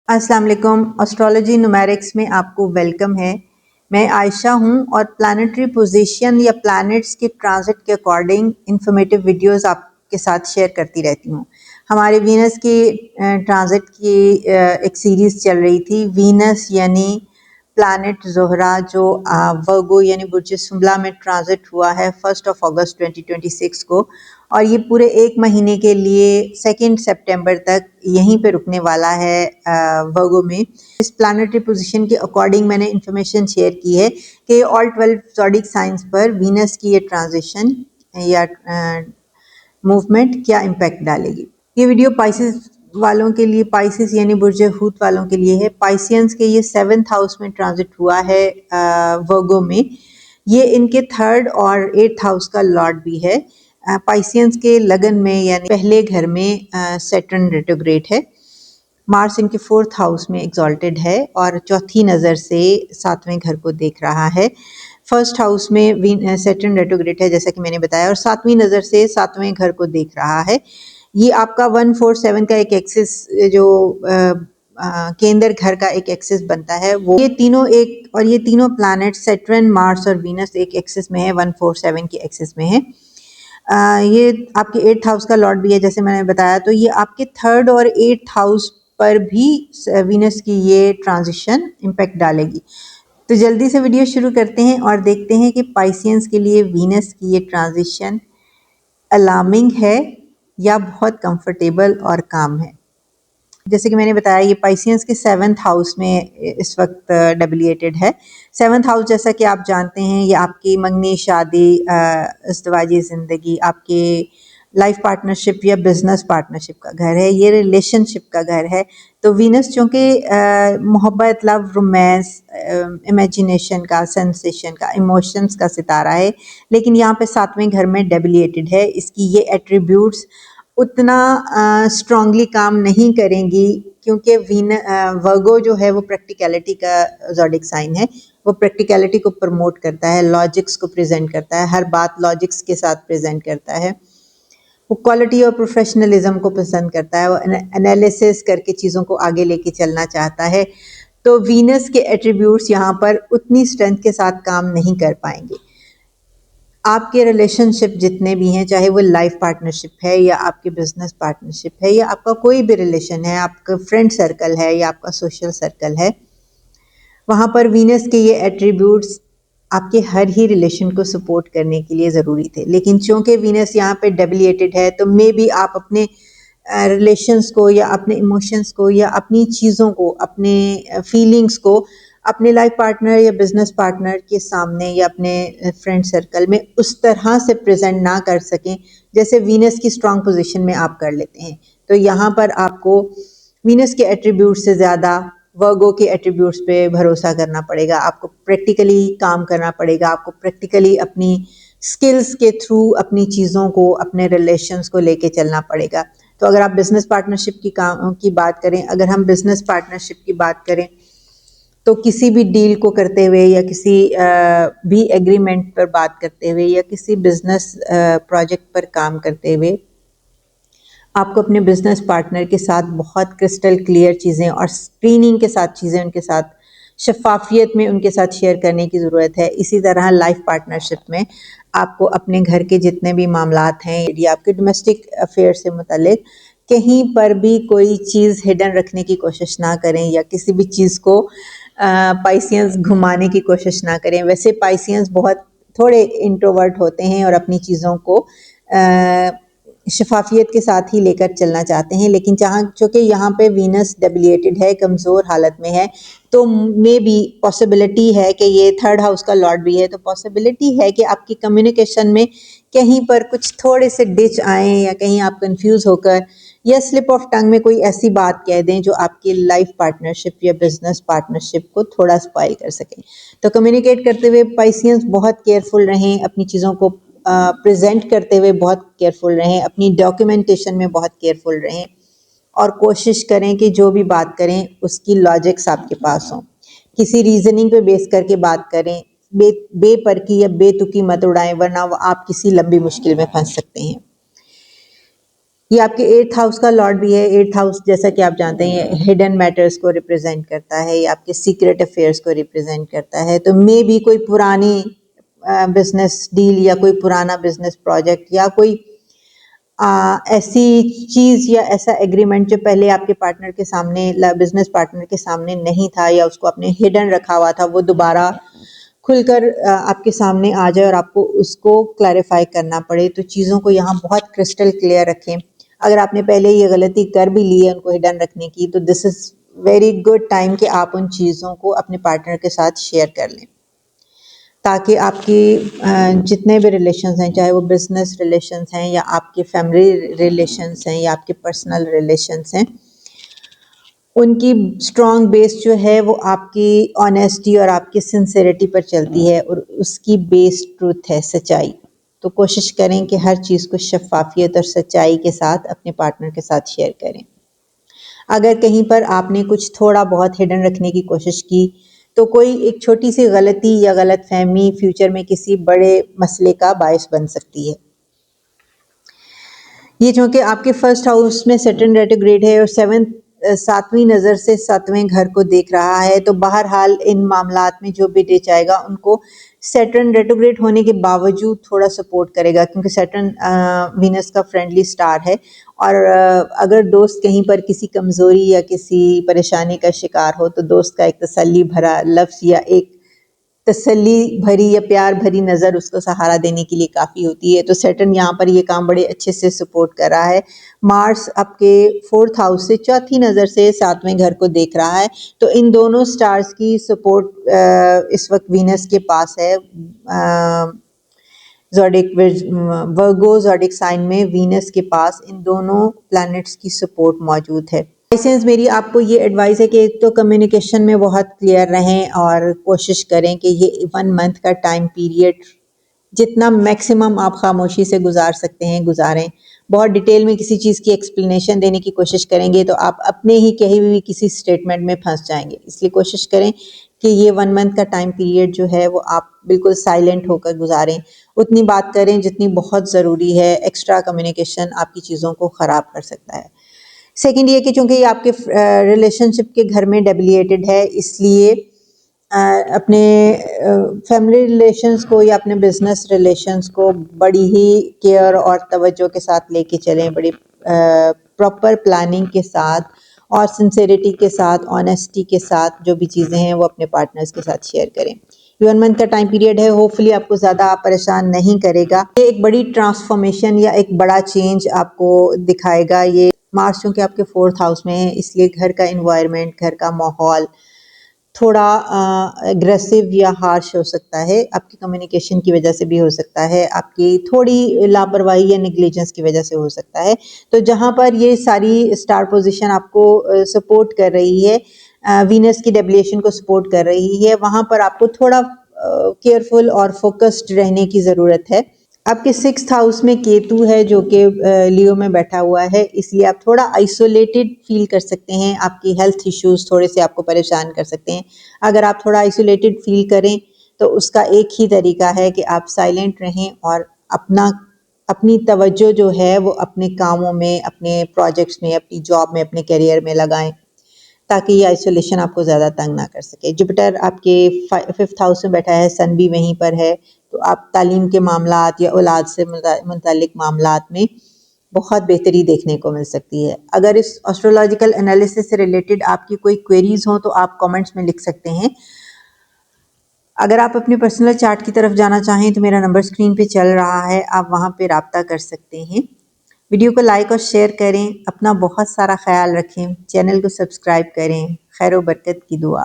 अस्सलाम वालेकुम। Astrology numerics में आपको वेलकम है। मैं आयशा हूं और प्लानिटरी पोजीशन या प्लैनेट्स के ट्रांजिट के अकॉर्डिंग इंफॉर्मेटिव वीडियोस आपके साथ शेयर करती रहती हूं। हमारे वीनस के ट्रांजिट की एक सीरीज़ चल रही थी। वीनस यानी प्लैनेट ज़ोहरा जो वर्गो यानी बुर्ज सुंबला में ट्रांजिट हुआ है 1 अगस्त 2026 को, और ये पूरे एक महीने के लिए 2 सितंबर तक यहीं पे रुकने वाला है वर्गो में। इस प्लानिटरी पोजीशन के अकॉर्डिंग मैंने इंफॉर्मेशन शेयर की है कि ऑल 12 ज़ोडिक साइंस पर वीनस की ये ट्रांजिशन या मूवमेंट क्या इम्पैक्ट डालेगी। ये वीडियो पाइसेस वालों के लिए, पाइसेस यानी बुर्ज हूत वालों के लिए है। पाइसियंस के ये 7th हाउस में ट्रांजिट हुआ है वर्गो में। ये इनके 3rd और 8th हाउस का लॉर्ड भी है। पाइसियंस के लगन में यानी पहले घर में सैटर्न रेट्रोग्रेड है। मार्स इनके 4th हाउस में एग्जॉल्टेड है और चौथी नज़र से 7वें घर को देख रहा है। फर्स्ट हाउस में सैटर्न रेट्रोग्रेड है जैसा कि मैंने बताया, और 7वीं नज़र से 7वें घर को देख रहा है। ये आपका 147 का एक एक्सिस जो केंद्र घर का एक एक्सिस बनता है, वो ये तीनों प्लैनेट सैटर्न, मार्स और वीनस एक एक्सिस में है, 147 के एक्सिस में है। ये आपके 8th हाउस का लॉर्ड भी है जैसे मैंने बताया। तो ये आपके 3rd और 8th हाउस पर भी वीनस की ये ट्रांजिशन इम्पैक्ट डालेगी। तो जल्दी से वीडियो शुरू करते हैं और देखते हैं कि पाइसियंस के लिए वीनस की ये ट्रांजिशन अलार्मिंग है या बहुत कंफर्टेबल और काम है। जैसे कि मैंने बताया, ये पाइसियंस के 7th हाउस में इस वक्त डब्लिएटेड है। 7th हाउस जैसा कि आप जानते हैं, ये आपकी मंगनी, शादी, इज़्दिवाजी ज़िंदगी, आपके लाइफ पार्टनरशिप या बिजनेस पार्टनरशिप का घर है। ये रिलेशनशिप का घर है। तो वीनस चूँकि मोहब्बत, लव, रोमांस, इमेजिनेशन का, सेंसेशन का, इमोशंस का सितारा है, लेकिन यहाँ पे 7वें घर में डब्लिएटेड है। इसकी ये एट्रीब्यूट्स उतना स्ट्रांगली काम नहीं करेंगी क्योंकि वर्गो जो है वो प्रैक्टिकलिटी का ज़ोडिक साइन है। वो प्रैक्टिकलिटी को प्रमोट करता है, लॉजिक्स को प्रेजेंट करता है, हर बात लॉजिक्स के साथ प्रेजेंट करता है। वो क्वालिटी और प्रोफेशनलिज्म को पसंद करता है। वो एनालिसिस करके चीज़ों को आगे लेके चलना चाहता है। तो वीनस के एट्रीब्यूट्स यहाँ पर उतनी स्ट्रेंथ के साथ काम नहीं कर पाएंगे। आपके रिलेशनशिप जितने भी हैं, चाहे वो लाइफ पार्टनरशिप है या आपकी बिजनेस पार्टनरशिप है या आपका कोई भी रिलेशन है, आपका फ्रेंड सर्कल है या आपका सोशल सर्कल है, वहाँ पर वीनस के ये एट्रीब्यूट्स आपके हर ही रिलेशन को सपोर्ट करने के लिए ज़रूरी थे। लेकिन चूंकि वीनस यहाँ पे डब्लिएटेड है, तो मे बी आप अपने रिलेशंस को या अपने इमोशंस को या अपनी चीज़ों को, अपने फीलिंग्स को अपने लाइफ पार्टनर या बिजनेस पार्टनर के सामने या अपने फ्रेंड सर्कल में उस तरह से प्रेजेंट ना कर सकें जैसे वीनस की स्ट्रांग पोजीशन में आप कर लेते हैं। तो यहाँ पर आपको वीनस के एट्रीब्यूट से ज़्यादा वर्गो के एट्रीब्यूट्स पे भरोसा करना पड़ेगा। आपको प्रैक्टिकली काम करना पड़ेगा। आपको प्रैक्टिकली अपनी स्किल्स के थ्रू अपनी चीज़ों को, अपने रिलेशंस को लेके चलना पड़ेगा। तो अगर आप बिजनेस पार्टनरशिप की बात करें, अगर हम बिजनेस पार्टनरशिप की बात करें, तो किसी भी डील को करते हुए या किसी भी एग्रीमेंट पर बात करते हुए या किसी बिजनेस प्रोजेक्ट पर काम करते हुए आपको अपने बिजनेस पार्टनर के साथ बहुत क्रिस्टल क्लियर चीज़ें और स्क्रीनिंग के साथ चीज़ें उनके साथ शफाफियत में उनके साथ शेयर करने की ज़रूरत है। इसी तरह लाइफ पार्टनरशिप में आपको अपने घर के जितने भी मामलात हैं या आपके डोमेस्टिक अफेयर से मुतल्लिक कहीं पर भी कोई चीज़ हिडन रखने की कोशिश ना करें या किसी भी चीज़ को पाइसियंस घुमाने की कोशिश ना करें। वैसे पाइसियंस बहुत थोड़े इंट्रोवर्ट होते हैं और अपनी चीज़ों को शफाफियत के साथ ही लेकर चलना चाहते हैं, लेकिन चूँकि यहाँ पे वीनस डब्लिएटेड है, कमज़ोर हालत में है, तो मे बी पॉसिबिलिटी है कि ये 3rd हाउस का लॉर्ड भी है, तो पॉसिबिलिटी है कि आपकी कम्युनिकेशन में कहीं पर कुछ थोड़े से डिच आएँ या कहीं आप कंफ्यूज होकर या स्लिप ऑफ टंग में कोई ऐसी बात कह दें जो आपकी लाइफ पार्टनरशिप या बिजनेस पार्टनरशिप को थोड़ा स्पॉइल कर सकें। तो कम्युनिकेट करते हुए पाइसियंस बहुत केयरफुल रहें, अपनी चीज़ों को प्रेजेंट करते हुए बहुत केयरफुल रहें, अपनी डॉक्यूमेंटेशन में बहुत केयरफुल रहें और कोशिश करें कि जो भी बात करें उसकी लॉजिक्स आपके पास हों। किसी रीजनिंग पे बेस करके बात करें, बेपरकी या बेतुकी मत उड़ाएं, वरना आप किसी लंबी मुश्किल में फंस सकते हैं। ये आपके 8th हाउस का लॉर्ड भी है। 8th हाउस जैसा कि आप जानते हैं ये हिडन मैटर्स को रिप्रेजेंट करता है, ये आपके सीक्रेट अफेयर्स को रिप्रेजेंट करता है। तो मे भी कोई पुरानी बिजनेस डील या कोई पुराना बिजनेस प्रोजेक्ट या कोई ऐसी चीज या ऐसा एग्रीमेंट जो पहले आपके पार्टनर के सामने, बिजनेस पार्टनर के सामने नहीं था या उसको आपने हिडन रखा हुआ था, वो दोबारा खुलकर आपके सामने आ जाए और आपको उसको क्लैरिफाई करना पड़े। तो चीज़ों को यहाँ बहुत क्रिस्टल क्लियर रखें। अगर आपने पहले ये गलती कर भी ली है उनको हिडन रखने की, तो this is very good time कि आप उन चीज़ों को अपने पार्टनर के साथ शेयर कर लें, ताकि आपकी जितने भी रिलेशंस हैं, चाहे वो बिजनेस रिलेशंस हैं या आपके फैमिली रिलेशंस हैं या आपके पर्सनल रिलेशंस हैं, उनकी स्ट्रॉन्ग बेस जो है वो आपकी ऑनेस्टी और आपकी सिंसेरिटी पर चलती है और उसकी बेस ट्रूथ है, सच्चाई। तो कोशिश करें कि हर चीज़ को शफाफियत और सच्चाई के साथ अपने पार्टनर के साथ शेयर करें। अगर कहीं पर आपने कुछ थोड़ा बहुत हिडन रखने की कोशिश की, तो कोई एक छोटी सी गलती या गलतफहमी फ्यूचर में किसी बड़े मसले का बायस बन सकती है। ये चूंकि आपके फर्स्ट हाउस में सैटर्न रेट्रोग्रेड है और सातवीं नज़र से सातवें घर को देख रहा है, तो बहरहाल इन मामलात में जो भी डिच आएगा उनको सैटर्न रेट्रोग्रेड होने के बावजूद थोड़ा सपोर्ट करेगा, क्योंकि सैटर्न वीनस का फ्रेंडली स्टार है। और अगर दोस्त कहीं पर किसी कमज़ोरी या किसी परेशानी का शिकार हो, तो दोस्त का एक तसल्ली भरा लफ्ज़ या एक तसल्ली भरी या प्यार भरी नज़र उसको सहारा देने के लिए काफ़ी होती है। तो सैटर्न यहाँ पर ये काम बड़े अच्छे से सपोर्ट कर रहा है। मार्स आपके 4th हाउस से चौथी नज़र से सातवें घर को देख रहा है। तो इन दोनों स्टार्स की सपोर्ट इस वक्त वीनस के पास है। ज़ोडिक वर्गो ज़ोडिक साइन में वीनस के पास इन दोनों प्लैनेट्स की सपोर्ट मौजूद है। लाइसेंस मेरी आपको ये एडवाइस है कि एक तो कम्युनिकेशन में बहुत क्लियर रहें और कोशिश करें कि ये 1 मंथ का टाइम पीरियड जितना मैक्सिमम आप खामोशी से गुजार सकते हैं गुजारें। बहुत डिटेल में किसी चीज़ की एक्सप्लेनेशन देने की कोशिश करेंगे तो आप अपने ही कही हुई किसी स्टेटमेंट में फंस जाएंगे। इसलिए कोशिश करें कि ये 1 मंथ का टाइम पीरियड जो है वो आप बिल्कुल साइलेंट होकर गुजारें। उतनी बात करें जितनी बहुत ज़रूरी है। एक्स्ट्रा कम्युनिकेशन आपकी चीज़ों को ख़राब कर सकता है। सेकंड ये कि चूंकि ये आपके रिलेशनशिप के घर में डेबिलिएटेड है, इसलिए अपने फैमिली रिलेशंस को या अपने बिजनेस रिलेशंस को बड़ी ही केयर और तवज्जो के साथ लेके चलें, बड़ी प्रॉपर प्लानिंग के साथ और सिंसेरिटी के साथ, ऑनेस्टी के साथ जो भी चीज़ें हैं वो अपने पार्टनर्स के साथ शेयर करें। 1 मंथ का टाइम पीरियड है, होपफुली आपको ज़्यादा परेशान नहीं करेगा। ये एक बड़ी ट्रांसफॉर्मेशन या एक बड़ा चेंज आपको दिखाएगा। ये मार्स चूँकि आपके 4th हाउस में है, इसलिए घर का इन्वायरमेंट, घर का माहौल थोड़ा एग्रेसिव या हार्श हो सकता है। आपकी कम्युनिकेशन की वजह से भी हो सकता है, आपकी थोड़ी लापरवाही या नेग्लिजेंस की वजह से हो सकता है। तो जहाँ पर ये सारी स्टार पोजीशन आपको सपोर्ट कर रही है, वीनस की डेबिलिएशन को सपोर्ट कर रही है, वहाँ पर आपको थोड़ा केयरफुल और फोकस्ड रहने की ज़रूरत है। आपके 6th हाउस में केतु है जो कि लियो में बैठा हुआ है, इसलिए आप थोड़ा आइसोलेटेड फील कर सकते हैं। आपकी हेल्थ इश्यूज थोड़े से आपको परेशान कर सकते हैं। अगर आप थोड़ा आइसोलेटेड फील करें तो उसका एक ही तरीका है कि आप साइलेंट रहें और अपनी तवज्जो जो है वो अपने कामों में, अपने प्रोजेक्ट्स में, अपनी जॉब में, अपने करियर में लगाएं, ताकि ये आइसोलेशन आपको ज़्यादा तंग ना कर सके। जुपिटर आपके 5th हाउस में बैठा है, सन भी वहीं पर है, तो आप तालीम के मामलात या औलाद से मुतालिक मामलात में बहुत बेहतरी देखने को मिल सकती है। अगर इस एस्ट्रोलॉजिकल एनालिसिस से रिलेटेड आपकी कोई क्वेरीज हो तो आप कमेंट्स में लिख सकते हैं। अगर आप अपने पर्सनल चार्ट की तरफ जाना चाहें तो मेरा नंबर स्क्रीन पे चल रहा है, आप वहाँ पे राब्ता कर सकते हैं। वीडियो को लाइक और शेयर करें। अपना बहुत सारा ख्याल रखें। चैनल को सब्सक्राइब करें। खैर व बरकत की दुआ।